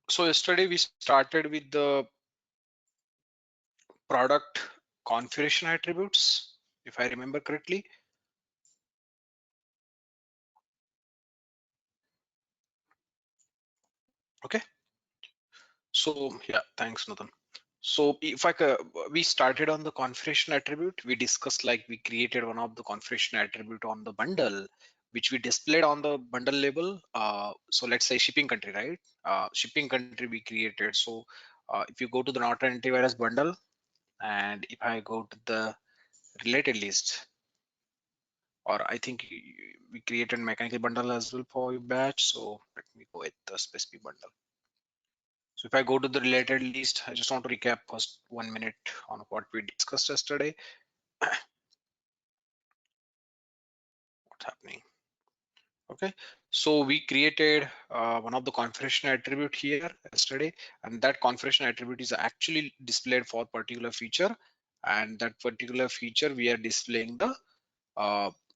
So yesterday we started with the product configuration attributes, if I remember correctly. Okay. So yeah, thanks, Nathan. So if we started on the configuration attribute, we discussed like we created one of the configuration attribute on the bundle, which we displayed on the bundle label. So let's say shipping country, right? Shipping country we created. So if you go to the not antivirus bundle, and if I go to the related list, or I think we created mechanical bundle as well for your batch. So let me go with the specific bundle. So if I go to the related list, I just want to recap first 1 minute on what we discussed yesterday. What's happening? Okay, so we created one of the configuration attribute here yesterday, and that configuration attribute is actually displayed for particular feature, and that particular feature we are displaying the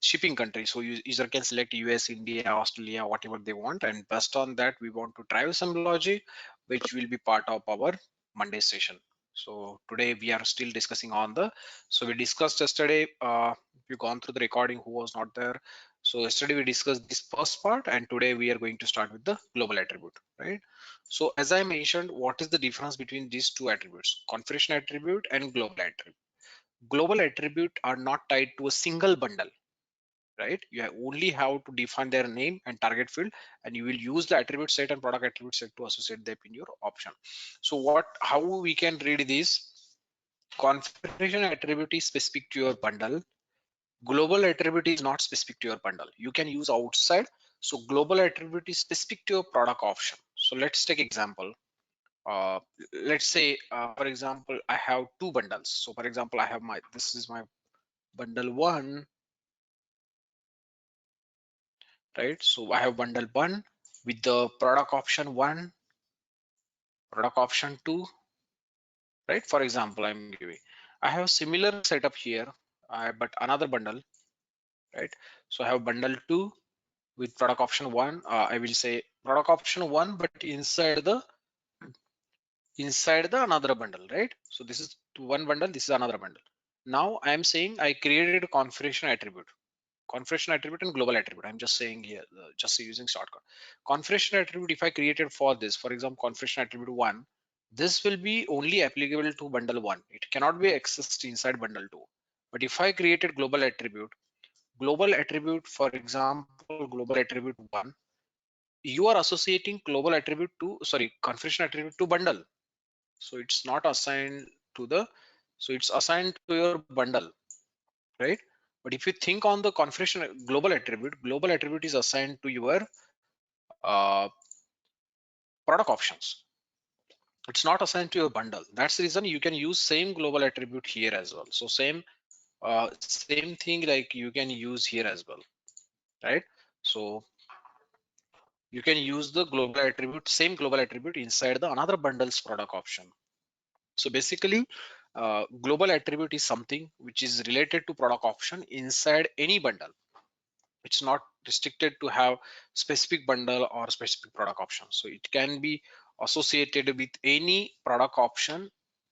shipping country. So user can select US, India, Australia, whatever they want, and based on that we want to try some logic which will be part of our Monday session. So today we are still discussing on the, so we discussed yesterday, if you gone through the recording who was not there, so yesterday we discussed this first part, and today we are going to start with the global attribute, right? So as I mentioned, what is the difference between these two attributes, configuration attribute and global attribute? Global attribute are not tied to a single bundle, right? You only have to define their name and target field, and you will use the attribute set and product attribute set to associate them in your option. So how we can read this? Configuration attribute is specific to your bundle. Global attribute is not specific to your bundle. You can use outside. So global attribute is specific to your product option. So let's take example. Uh, let's say, for example, I have two bundles. So for example, I have this is my bundle one, right? So I have bundle one with the product option one, product option two, right? For example, I'm giving, I have similar setup here, but another bundle, right? So I have bundle two with product option one. I will say product option one, but inside the another bundle, right? So this is one bundle, this is another bundle. Now I am saying I created a configuration attribute. Configuration attribute and global attribute. I'm just saying here, just using shortcut. Configuration attribute, if I created for this, for example, configuration attribute one, this will be only applicable to bundle one. It cannot be accessed inside bundle two. But if I created global attribute, for example, global attribute one, you are associating global attribute to, sorry, configuration attribute to bundle. So it's not assigned to the, so it's assigned to your bundle, right? But if you think on the configuration global attribute is assigned to your product options. It's not assigned to your bundle. That's the reason you can use same global attribute here as well. So same thing like you can use here as well, right? So you can use the global attribute, same global attribute inside the another bundle's product option. So basically, global attribute is something which is related to product option inside any bundle. It's not restricted to have specific bundle or specific product option. So it can be associated with any product option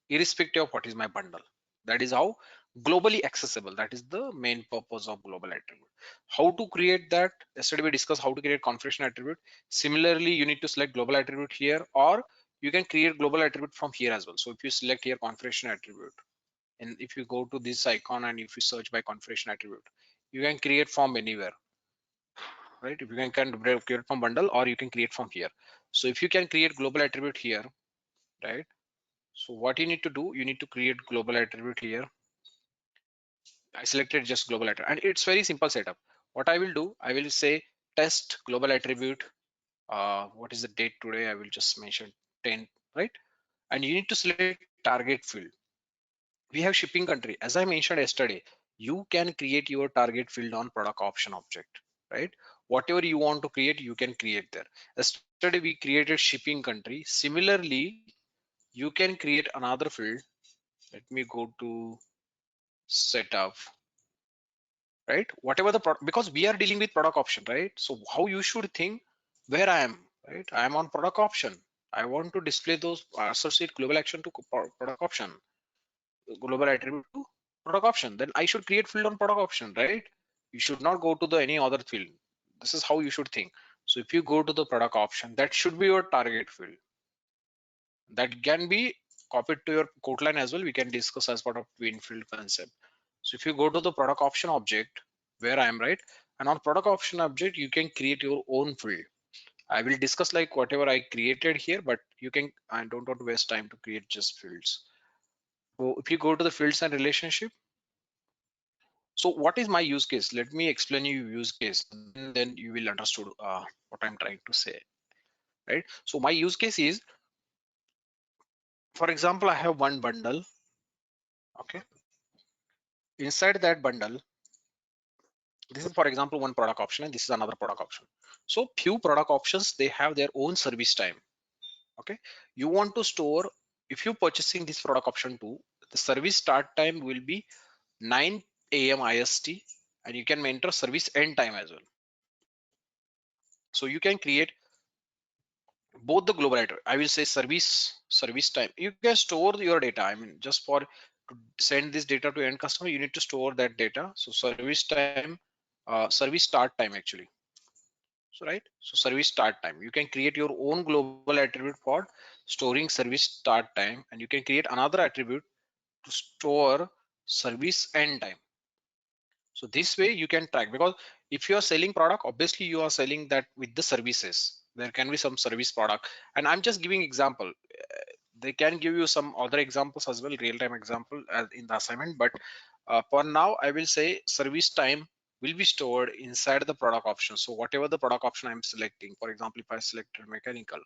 irrespective of what is my bundle. That is how globally accessible. That is the main purpose of global attribute. How to create that? Yesterday we discussed how to create configuration attribute. Similarly, you need to select global attribute here, or you can create global attribute from here as well. So if you select here configuration attribute, and if you go to this icon and if you search by configuration attribute, you can create from anywhere, right? If you can create from bundle, or you can create from here. So if you can create global attribute here, right? So what you need to do, you need to create global attribute here. I selected just global attribute, and it's very simple setup. What I will do, I will say test global attribute. What is the date today? I will just mention 10, right? And you need to select target field. We have shipping country. As I mentioned yesterday, you can create your target field on product option object, right? Whatever you want to create, you can create there. Yesterday we created shipping country. Similarly, you can create another field. Let me go to setup, right? Whatever the product, because we are dealing with product option, right? So how you should think, where I am, right? I am on product option. I want to display those associate global action to product option, global attribute to product option. Then I should create field on product option, right? You should not go to the any other field. This is how you should think. So if you go to the product option, that should be your target field. That can be copied to your code line as well. We can discuss as part of twin field concept. So if you go to the product option object where I am, right, and on product option object, you can create your own field. I will discuss like whatever I created here, but you can, I don't want to waste time to create just fields. So if you go to the fields and relationship, so what is my use case? Let me explain you use case, then you will understood what I'm trying to say, right? So my use case is, for example, I have one bundle. Okay, inside that bundle, this is for example one product option and this is another product option. So few product options, they have their own service time. Okay, you want to store, if you purchasing this product option too, the service start time will be 9 a.m. IST, and you can enter service end time as well. So you can create both the global address. I will say service time. You can store your data. I mean, just for to send this data to end customer, you need to store that data. So service time, service start time actually. So right. So service start time. You can create your own global attribute for storing service start time, and you can create another attribute to store service end time. So this way you can track, because if you are selling product, obviously you are selling that with the services. There can be some service product, and I'm just giving example. They can give you some other examples as well, real-time example as in the assignment. But for now, I will say service time will be stored inside the product option. So whatever the product option I'm selecting, for example, if I selected mechanical,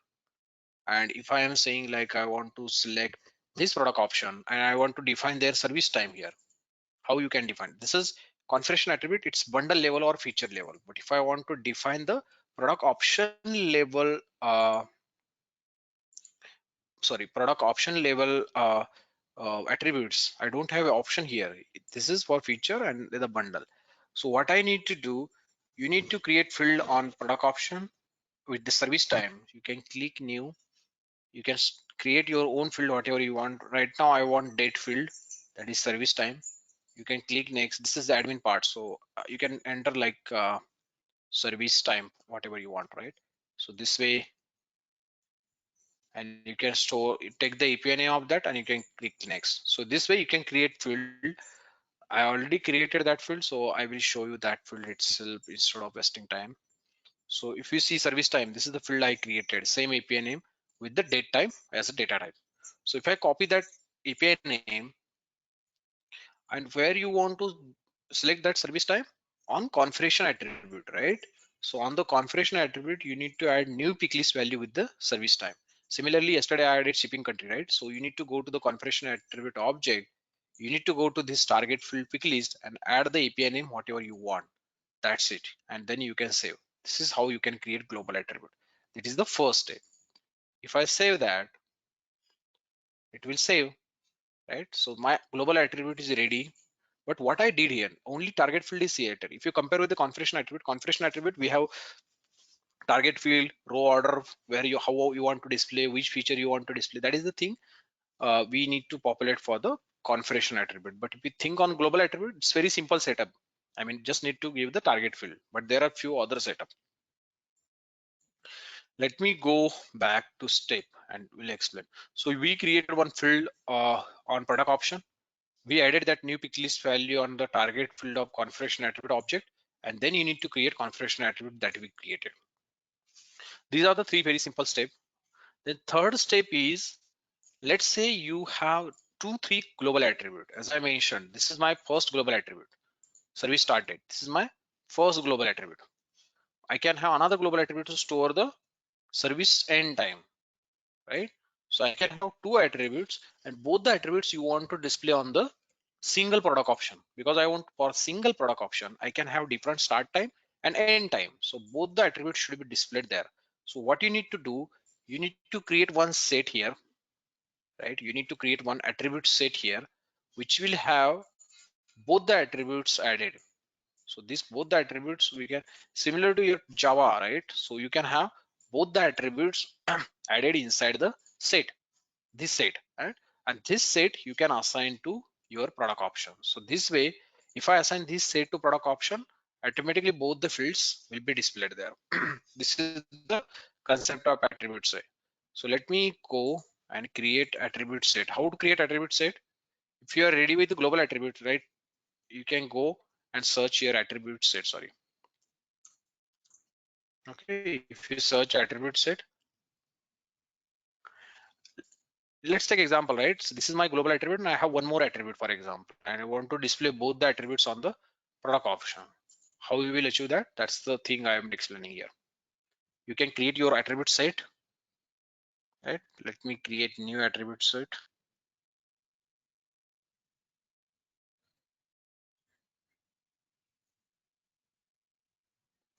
and if I am saying like I want to select this product option and I want to define their service time here, how you can define this is configuration attribute, it's bundle level or feature level. But if I want to define the product option level, sorry, product option level attributes, I don't have an option here. This is for feature and the bundle. So what I need to do, you need to create field on product option with the service time. You can click new, you can create your own field whatever you want. Right now I want date field, that is service time. You can click next. This is the admin part, so you can enter like service time whatever you want, right? So this way, and you can store, take the API name of that and you can click next. So this way you can create field. I already created that field, so I will show you that field itself instead of wasting time. So if you see service time, this is the field I created, same API name with the date time as a data type. So if I copy that API name, and where you want to select that service time, on configuration attribute, right? So on the configuration attribute, you need to add new pick list value with the service time. Similarly, yesterday I added shipping country, right? So you need to go to the configuration attribute object, you need to go to this target field pick list and add the API name whatever you want. That's it, and then you can save. This is how you can create global attribute. It is the first step. If I save that, it will save, right? So my global attribute is ready. But what I did here, only target field is created. If you compare with the configuration attribute, we have target field, row order, where you, how you want to display, which feature you want to display. That is the thing we need to populate for the configuration attribute. But if you think on global attribute, it's very simple setup. I mean, just need to give the target field, but there are few other setup. Let me go back to step and we'll explain. So we created one field on product option. We added that new pick list value on the target field of configuration attribute object, and then you need to create configuration attribute that we created. These are the three very simple steps. The third step is, let's say you have three global attribute. As I mentioned, this is my first global attribute, service start date. This is my first global attribute. I can have another global attribute to store the service end time, right? So I can have two attributes, and both the attributes you want to display on the single product option, because I want for single product option, I can have different start time and end time. So both the attributes should be displayed there. So what you need to do, you need to create one set here, right? You need to create one attribute set here, which will have both the attributes added. So this both the attributes we can, similar to your Java, right? So you can have both the attributes added inside the set, this set, right? And this set you can assign to your product option. So this way, if I assign this set to product option, automatically both the fields will be displayed there. This is the concept of attribute set. So let me go and create attribute set. How to create attribute set? If you are ready with the global attribute, right, you can go and search your attribute set. Sorry. Okay, if you search attribute set, let's take example, right? So this is my global attribute and I have one more attribute, for example, and I want to display both the attributes on the product option. How we will achieve that? That's the thing I am explaining here. You can create your attribute set, right? Let me create new attribute set.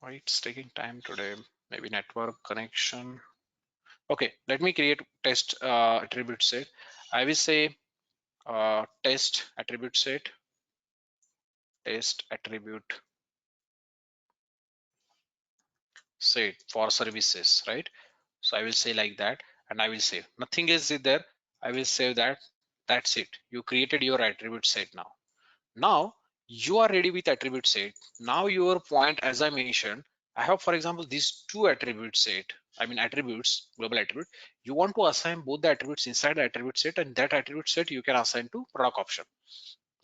Why it's taking time today? Maybe network connection. Okay, let me create test attribute set. I will say test attribute set, test attribute set for services, right? So I will say like that, and I will save. Nothing is there. I will save that. That's it. You created your attribute set now. Now you are ready with attribute set. Now your point, as I mentioned, I have, for example, these two attribute set. I mean attributes, global attribute. You want to assign both the attributes inside the attribute set, and that attribute set you can assign to product option,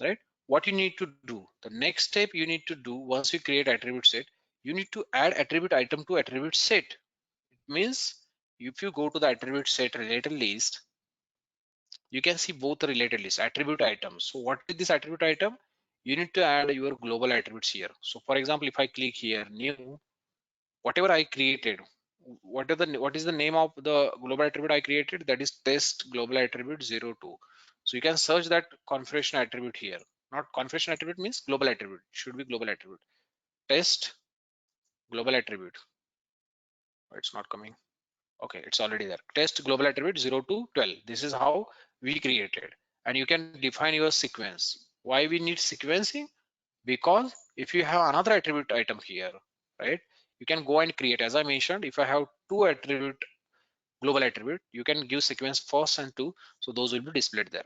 right? What you need to do, the next step you need to do once you create attribute set, you need to add attribute item to attribute set. Means if you go to the attribute set related list, you can see both the related list attribute items. So what is this attribute item? You need to add your global attributes here. So for example, if I click here new, whatever I created, what is the name of the global attribute I created? That is test global attribute 02. So you can search that configuration attribute here. Not configuration attribute means global attribute, should be global attribute, test global attribute. Oh, it's not coming. Okay, it's already there. Test global attribute 0 to 12. This is how we created. And you can define your sequence. Why we need sequencing? Because if you have another attribute item here, right, you can go and create. As I mentioned, if I have two attribute global attribute, you can give sequence first and two. So those will be displayed there.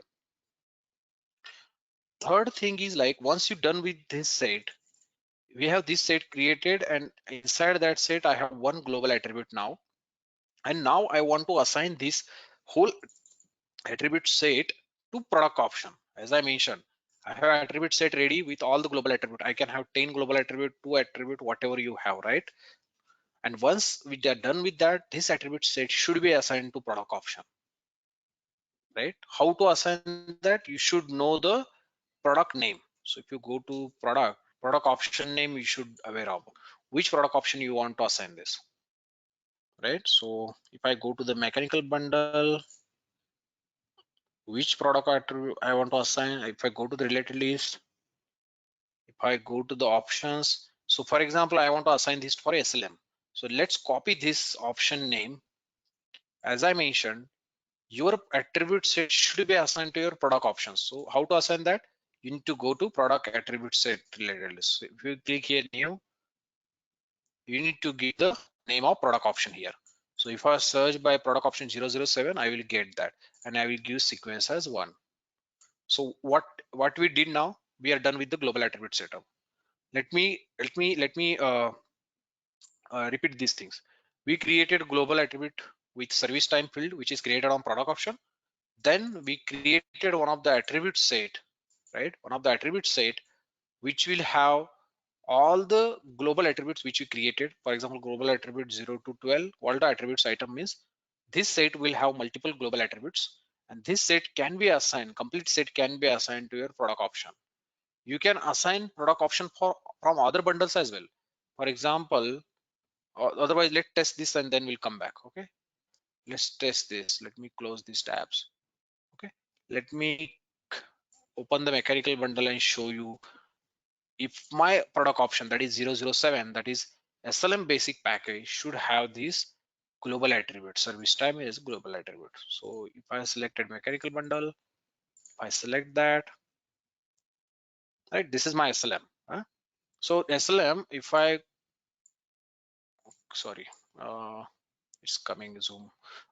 Third thing is like once you're done with this set, we have this set created, and inside that set, I have one global attribute now. And now I want to assign this whole attribute set to product option. As I mentioned, I have attribute set ready with all the global attribute. I can have 10 global attribute, 2 attribute, whatever you have, right? And once we are done with that, this attribute set should be assigned to product option, right? How to assign that? You should know the product name. So if you go to product option name, you should aware of which product option you want to assign this, right? So if I go to the mechanical bundle, which product attribute I want to assign, if I go to the related list, if I go to the options, so for example, I want to assign this for SLM. So let's copy this option name. As I mentioned, your attribute set should be assigned to your product options. So how to assign that? You need to go to product attribute set related list. So if you click here new, you need to give the name of product option here. So if I search by product option 007, I will get that, and I will give sequence as 1. So what we did now, we are done with the global attribute setup. Let me repeat these things. We created global attribute with service time field, which is created on product option. Then we created one of the attribute set, right? One of the attribute set which will have all the global attributes which we created. For example, global attribute 0 to 12, all the attributes item means this set will have multiple global attributes, and this set can be assigned, complete set can be assigned to your product option. You can assign product option for from other bundles as well. For example, otherwise let's test this and then we'll come back. Okay, let's test this. Let me close these tabs. Okay, let me open the mechanical bundle and show you if my product option, that is 007, that is SLM basic package, should have this global attribute. Service time is global attribute. So if I selected mechanical bundle, if I select that, right, this is my SLM. So SLM, if I sorry, uh, it's coming zoom.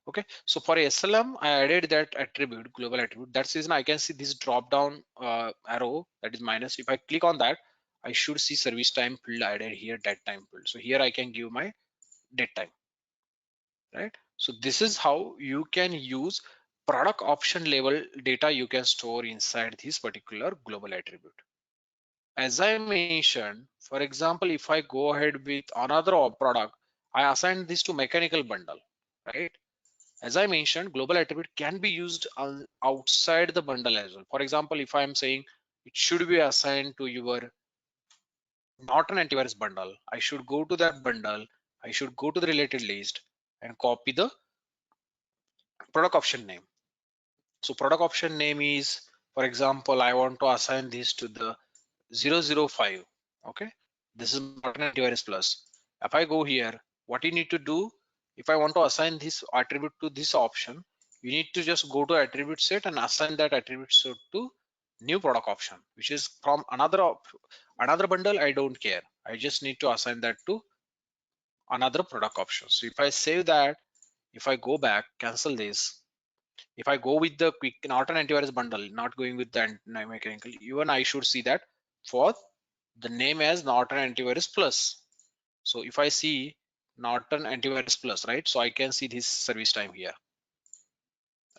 Okay, so for SLM I added that attribute, global attribute. That's the reason I can see this drop down arrow, that is minus. If I click on that, I should see service time field added here, dead time field. So here I can give my dead time, right? So this is how you can use product option level data you can store inside this particular global attribute. As I mentioned, for example, if I go ahead with another product, I assign this to mechanical bundle, right? As I mentioned, global attribute can be used outside the bundle as well. For example, if I'm saying it should be assigned to your Norton antivirus bundle, I should go to that bundle, I should go to the related list and copy the product option name. So product option name is, for example, I want to assign this to the 005. Okay, this is Norton antivirus plus. If I go here, what you need to do, if I want to assign this attribute to this option, you need to just go to attribute set and assign that attribute set to new product option, which is from another bundle. I don't care, I just need to assign that to another product option. So if I save that, if I go back, cancel this, if I go with the quick Norton antivirus bundle, not going with the mechanical, even I should see that for the name as Norton antivirus plus. So if I see Norton antivirus plus, right, so I can see this service time here,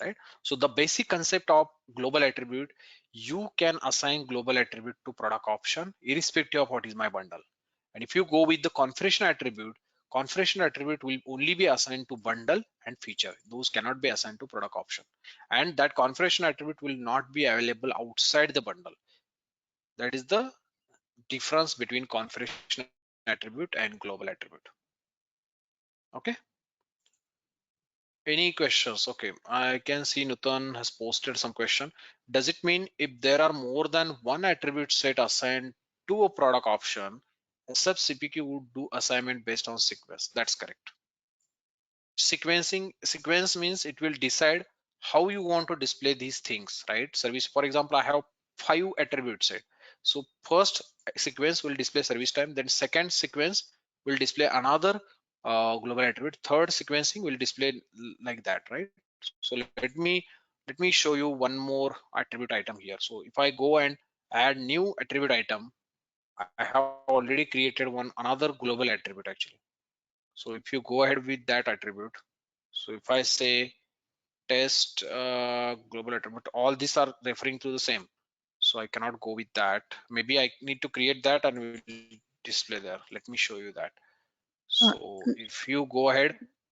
right? So the basic concept of global attribute, you can assign global attribute to product option irrespective of what is my bundle. And if you go with the configuration attribute will only be assigned to bundle and feature. Those cannot be assigned to product option. And that configuration attribute will not be available outside the bundle. That is the difference between configuration attribute and global attribute. Okay. Any questions? Okay, I can see Nutan has posted some question. Does it mean if there are more than one attribute set assigned to a product option, SF CPQ would do assignment based on sequence? That's correct. Sequence means it will decide how you want to display these things, right? Service, for example, I have 5 attributes set. So first sequence will display service time, then second sequence will display another global attribute, third sequencing will display like that, right? So let me show you one more attribute item here. So if I go and add new attribute item, I have already created one another global attribute actually. So if you go ahead with that attribute, so if I say test global attribute, all these are referring to the same. So I cannot go with that. Maybe I need to create that and will display there. Let me show you that. So if you go ahead.